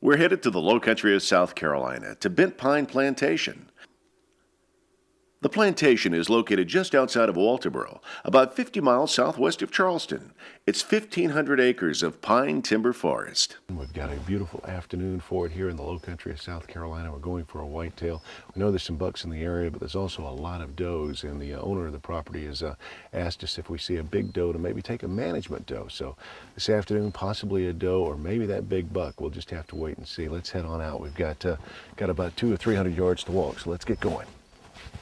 We're headed to the low country of South Carolina, to Bent Pine Plantation. The plantation is located just outside of Walterboro, about 50 miles southwest of Charleston. It's 1,500 acres of pine timber forest. We've got a beautiful afternoon for it here in the low country of South Carolina. We're going for a whitetail. We know there's some bucks in the area, but there's also a lot of does, and the owner of the property has asked us if we see a big doe to maybe take a management doe. So this afternoon, possibly a doe or maybe that big buck. We'll just have to wait and see. Let's head on out. We've got about 200 or 300 yards to walk, so let's get going.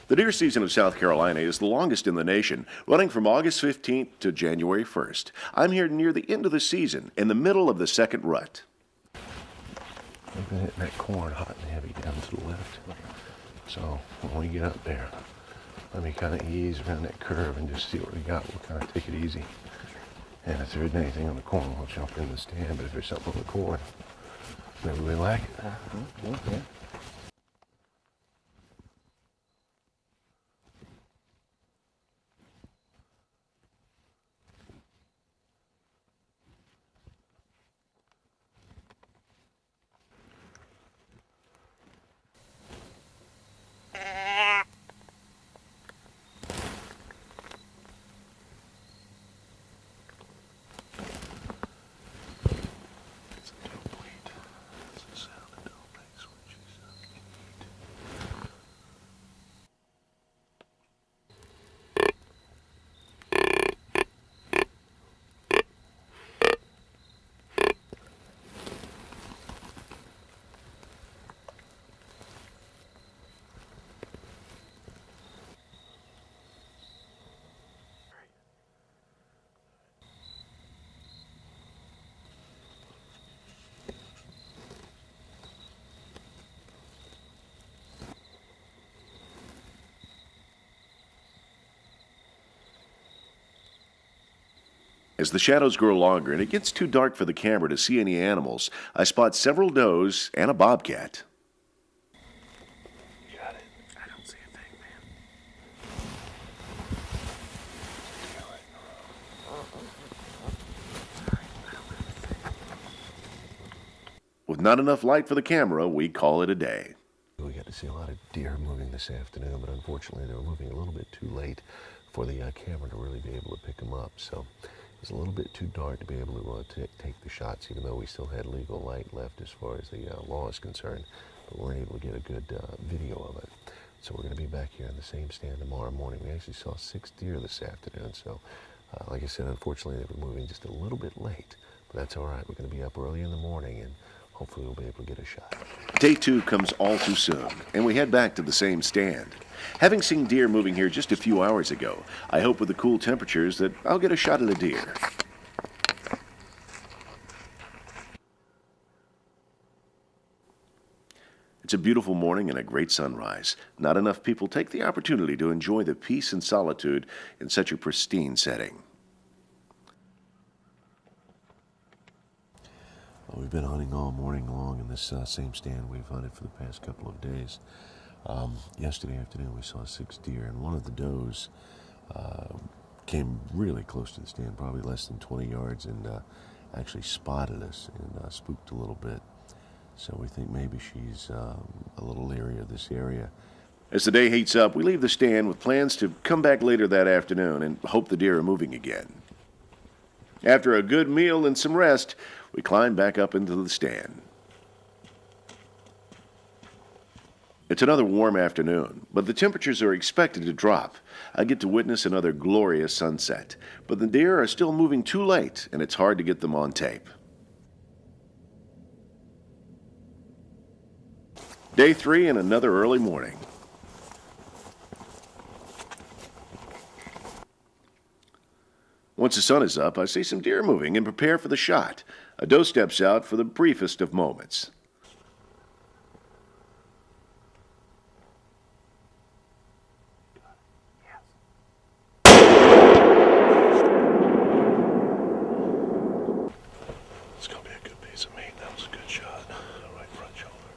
The deer season of South Carolina is the longest in the nation, running from August 15th to January 1st. I'm here near the end of the season, in the middle of the second rut. We've been hitting that corn hot and heavy down to the left. So when we get up there, let me kind of ease around that curve and just see what we got. We'll kind of take it easy. And if there isn't anything on the corn, we'll jump in the stand. But if there's something on the corn, maybe we like it. Yeah. As the shadows grow longer and it gets too dark for the camera to see any animals, I spot several does and a bobcat. Got it. I don't see a thing, man. With not enough light for the camera, we call it a day. We got to see a lot of deer moving this afternoon, but unfortunately they were moving a little bit too late for the camera to really be able to pick them up. So it was a little bit too dark to be able to take the shots, even though we still had legal light left as far as the law is concerned. But we weren't able to get a good video of it. So we're going to be back here in the same stand tomorrow morning. We actually saw 6 deer this afternoon. So like I said, unfortunately they were moving just a little bit late, but that's all right. We're going to be up early in the morning and hopefully we'll be able to get a shot. Day 2 comes all too soon, and we head back to the same stand. Having seen deer moving here just a few hours ago, I hope with the cool temperatures that I'll get a shot at a deer. It's a beautiful morning and a great sunrise. Not enough people take the opportunity to enjoy the peace and solitude in such a pristine setting. Well, we've been hunting all morning long in this same stand we've hunted for the past couple of days. Yesterday afternoon we saw 6 deer, and one of the does came really close to the stand, probably less than 20 yards, and actually spotted us and spooked a little bit. So we think maybe she's a little leery of this area. As the day heats up, we leave the stand with plans to come back later that afternoon and hope the deer are moving again. After a good meal and some rest, we climb back up into the stand. It's another warm afternoon, but the temperatures are expected to drop. I get to witness another glorious sunset, but the deer are still moving too late, and it's hard to get them on tape. Day 3 and another early morning. Once the sun is up, I see some deer moving and prepare for the shot. A doe steps out for the briefest of moments. It's going to be a good piece of meat. That was a good shot. Right front shoulder.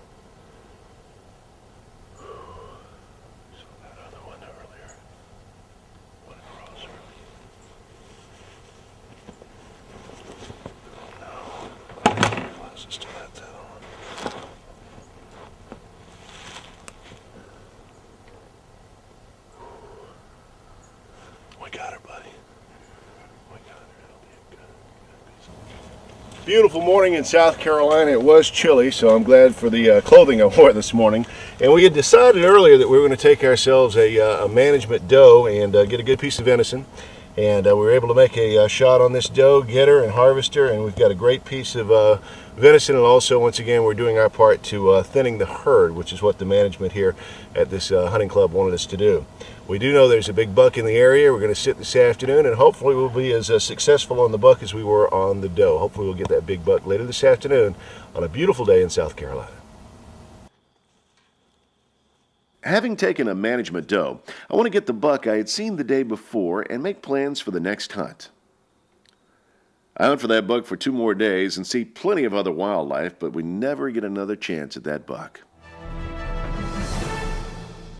Saw that other one earlier. Went across her. No. Closest to that on. Beautiful morning in South Carolina. It was chilly, so I'm glad for the clothing I wore this morning. And we had decided earlier that we were going to take ourselves a management doe and get a good piece of venison. And we were able to make a shot on this doe, get her and harvest her, and we've got a great piece of venison. And also, once again, we're doing our part to thinning the herd, which is what the management here at this hunting club wanted us to do. We do know there's a big buck in the area. We're going to sit this afternoon, and hopefully we'll be as successful on the buck as we were on the doe. Hopefully we'll get that big buck later this afternoon on a beautiful day in South Carolina. Having taken a management doe, I want to get the buck I had seen the day before and make plans for the next hunt. I hunt for that buck for 2 more days and see plenty of other wildlife, but we never get another chance at that buck.